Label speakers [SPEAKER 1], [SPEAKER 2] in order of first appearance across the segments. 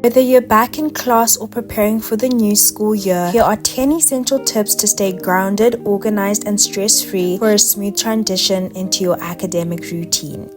[SPEAKER 1] Whether you're back in class or preparing for the new school year, here are 10 essential tips to stay grounded, organized, and stress-free for a smooth transition into your academic routine.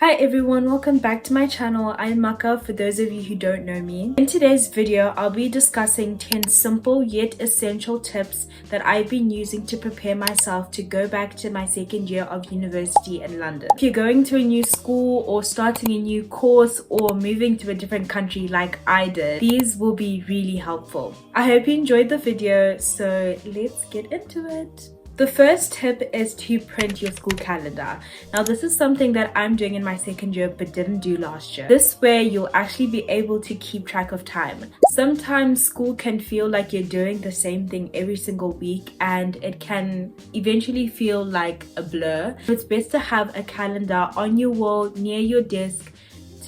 [SPEAKER 1] Hi everyone, welcome back to my channel. I'm Maka for those of you who don't know me. In today's video, I'll be discussing 10 simple yet essential tips that I've been using to prepare myself to go back to my second year of university in London. If you're going to a new school or starting a new course or moving to a different country like I did, these will be really helpful. I hope you enjoyed the video, so let's get into it. The first tip is to print your school calendar. Now this is something that I'm doing in my second year but didn't do last year. This way you'll actually be able to keep track of time. Sometimes school can feel like you're doing the same thing every single week and it can eventually feel like a blur. It's best to have a calendar on your wall near your desk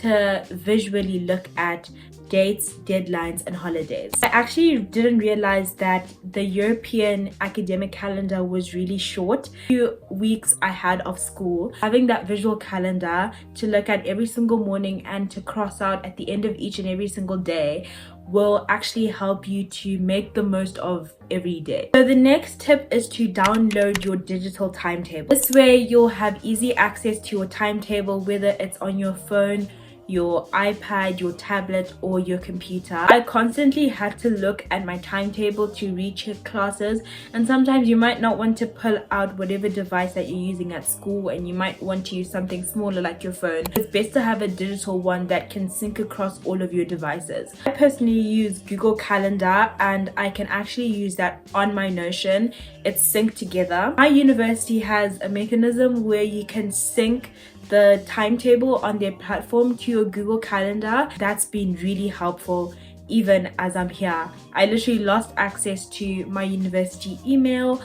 [SPEAKER 1] to visually look at dates, deadlines, and holidays. I actually didn't realize that the European academic calendar was really short. A few weeks I had of school, having that visual calendar to look at every single morning and to cross out at the end of each and every single day will actually help you to make the most of every day. So the next tip is to download your digital timetable. This way you'll have easy access to your timetable, whether it's on your phone, your iPad, your tablet, or your computer. I constantly had to look at my timetable to recheck classes, and sometimes you might not want to pull out whatever device that you're using at school and you might want to use something smaller like your phone. It's best to have a digital one that can sync across all of your devices. I personally use Google Calendar and I can actually use that on my Notion. It's synced together. My university has a mechanism where you can sync the timetable on their platform to your Google Calendar. That's been really helpful even as I'm here. I literally lost access to my university email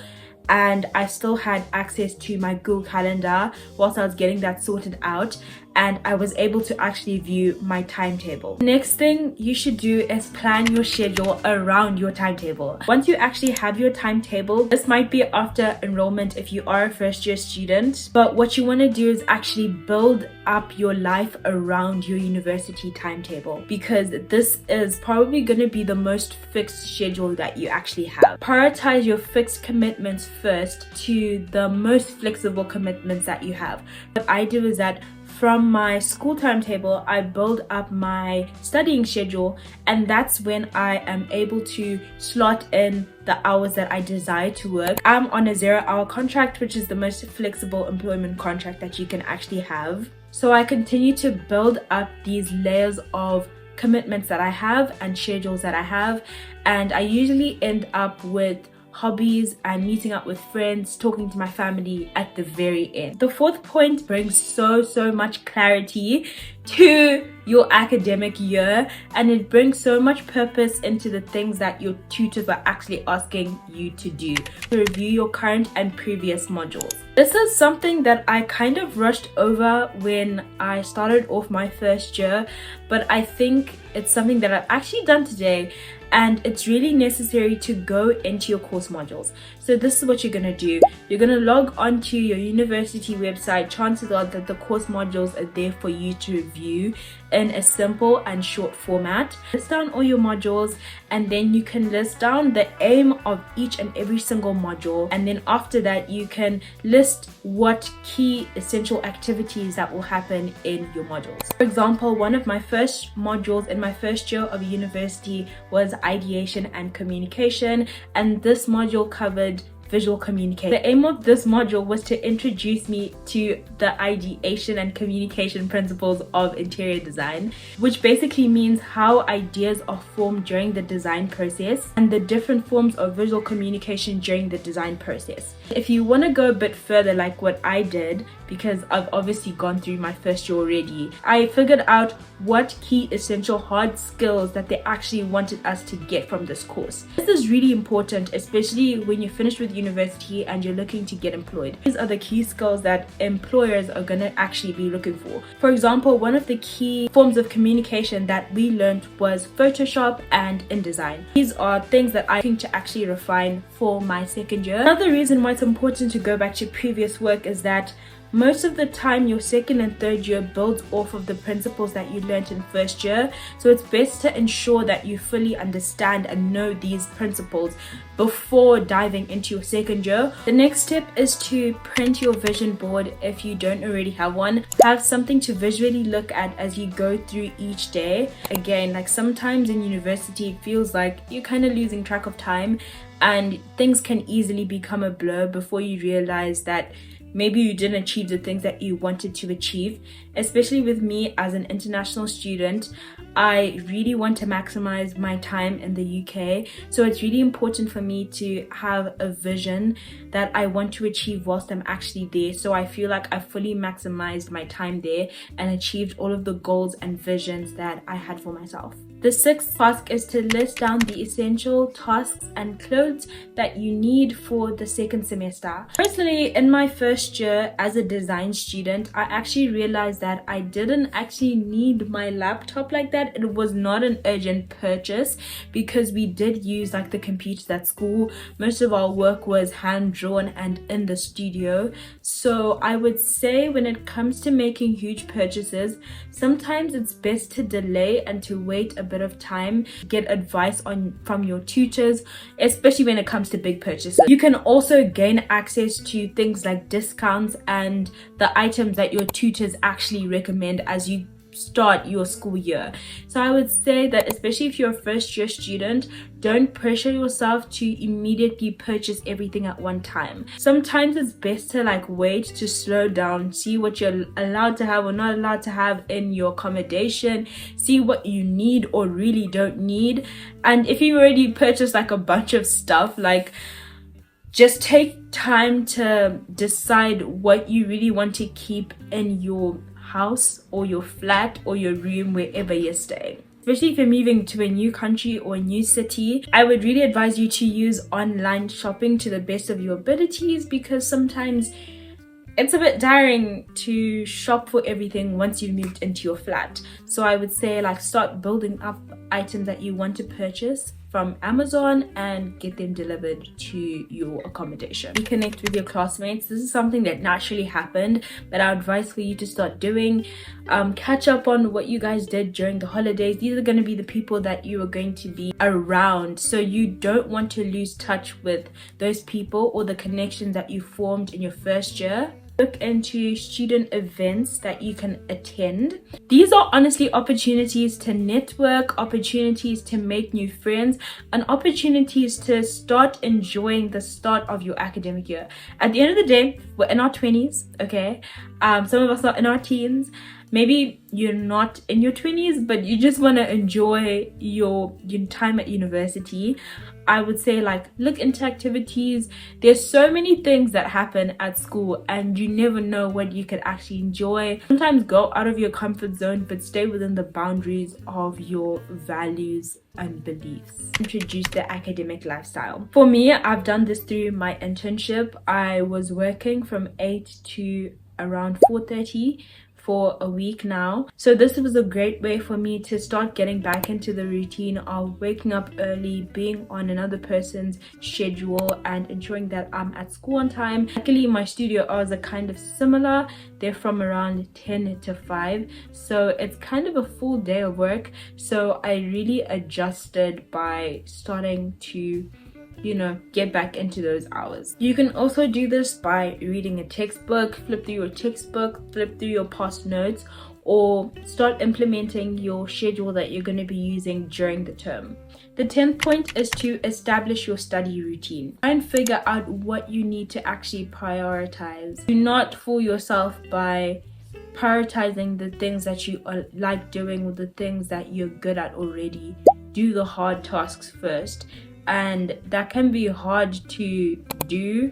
[SPEAKER 1] and I still had access to my Google Calendar whilst I was getting that sorted out, and I was able to actually view my timetable. Next thing you should do is plan your schedule around your timetable. Once you actually have your timetable, this might be after enrollment if you are a first year student, but what you want to do is actually build up your life around your university timetable, because this is probably going to be the most fixed schedule that you actually have. Prioritize your fixed commitments first to the most flexible commitments that you have. What I do is that from my school timetable, I build up my studying schedule, and that's when I am able to slot in the hours that I desire to work. I'm on a 0-hour contract, which is the most flexible employment contract that you can actually have. So I continue to build up these layers of commitments that I have and schedules that I have, and I usually end up with hobbies and meeting up with friends, talking to my family at the very end. The fourth point brings so much clarity to your academic year, and it brings so much purpose into the things that your tutors are actually asking you to do, to review your current and previous modules. This is something that I kind of rushed over when I started off my first year, but I think it's something that I've actually done today, and it's really necessary to go into your course modules. So this is what you're going to do. You're going to log onto your university website. Chances are that the course modules are there for you to review in a simple and short format. List down all your modules, and then you can list down the aim of each and every single module, and then after that you can list what key essential activities that will happen in your modules. For example, one of my first modules in my first year of university was ideation and communication, and this module covered visual communication. The aim of this module was to introduce me to the ideation and communication principles of interior design, which basically means how ideas are formed during the design process and the different forms of visual communication during the design process. If you want to go a bit further like what I did, because I've obviously gone through my first year already, I figured out what key essential hard skills that they actually wanted us to get from this course. This is really important, especially when you're finished with university and you're looking to get employed. These are the key skills that employers are going to actually be looking for. For example, one of the key forms of communication that we learned was Photoshop and InDesign. These are things that I'm looking to actually refine for my second year. Another reason why it's important to go back to previous work is that Most of the time your second and third year builds off of the principles that you learned in first year, so it's best to ensure that you fully understand and know these principles before diving into your second year. The next step is to print your vision board if you don't already have one. Have something to visually look at as you go through each day. Again, like sometimes in university it feels like you're kind of losing track of time and things can easily become a blur before you realize that maybe you didn't achieve the things that you wanted to achieve. Especially with me as an international student, I really want to maximize my time in the UK, so it's really important for me to have a vision that I want to achieve whilst I'm actually there, so I feel like I fully maximized my time there and achieved all of the goals and visions that I had for myself. The sixth task is to list down the essential tasks and clothes that you need for the second semester. Personally, in my first year as a design student, I actually realized that I didn't actually need my laptop like that. It was not an urgent purchase because we did use like the computers at school. Most of our work was hand drawn and in the studio. So I would say when it comes to making huge purchases, sometimes it's best to delay and to wait a bit of time, get advice from your tutors, especially when it comes to big purchases. You can also gain access to things like discounts and the items that your tutors actually recommend as you start your school year. So I would say that especially if you're a first year student, don't pressure yourself to immediately purchase everything at one time. Sometimes it's best to like wait, to slow down, see what you're allowed to have or not allowed to have in your accommodation, see what you need or really don't need. And if you already purchased like a bunch of stuff, like just take time to decide what you really want to keep in your house or your flat or your room, wherever you're staying. Especially if you're moving to a new country or a new city, I would really advise you to use online shopping to the best of your abilities, because sometimes it's a bit tiring to shop for everything once you've moved into your flat. So I would say like start building up items that you want to purchase from Amazon and get them delivered to your accommodation. Reconnect with your classmates. This is something that naturally happened, but our advice for you to start doing, catch up on what you guys did during the holidays. These are going to be the people that you are going to be around, so you don't want to lose touch with those people or the connections that you formed in your first year. Look into student events that you can attend. These are honestly opportunities to network, opportunities to make new friends, and opportunities to start enjoying the start of your academic year. At the end of the day, we're in our 20s, okay? Some of us are in our teens. Maybe you're not in your 20s, but you just want to enjoy your time at university. I would say like look into activities. There's so many things that happen at school and you never know what you could actually enjoy. Sometimes go out of your comfort zone, but stay within the boundaries of your values and beliefs. Introduce the academic lifestyle. For me, I've done this through my internship. I was working from 8 to around 4:30 for a week now, so this was a great way for me to start getting back into the routine of waking up early, being on another person's schedule, and ensuring that I'm at school on time. Luckily my studio hours are kind of similar. They're from around 10 to 5, so it's kind of a full day of work. So I really adjusted by starting to get back into those hours. You can also do this by reading a textbook, flip through your textbook, flip through your past notes, or start implementing your schedule that you're going to be using during the term. The 10th point is to establish your study routine. Try and figure out what you need to actually prioritize. Do not fool yourself by prioritizing the things that you like doing or the things that you're good at already. Do the hard tasks first. And that can be hard to do,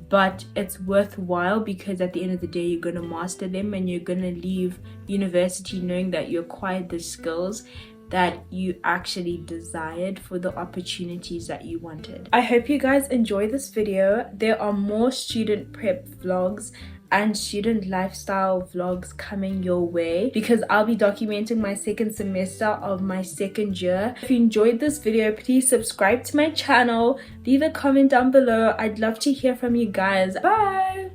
[SPEAKER 1] but it's worthwhile, because at the end of the day you're going to master them and you're going to leave university knowing that you acquired the skills that you actually desired for the opportunities that you wanted. I hope you guys enjoy this video. There are more student prep vlogs and student lifestyle vlogs coming your way, because I'll be documenting my second semester of my second year. If you enjoyed this video, please subscribe to my channel, leave a comment down below. I'd love to hear from you guys. Bye.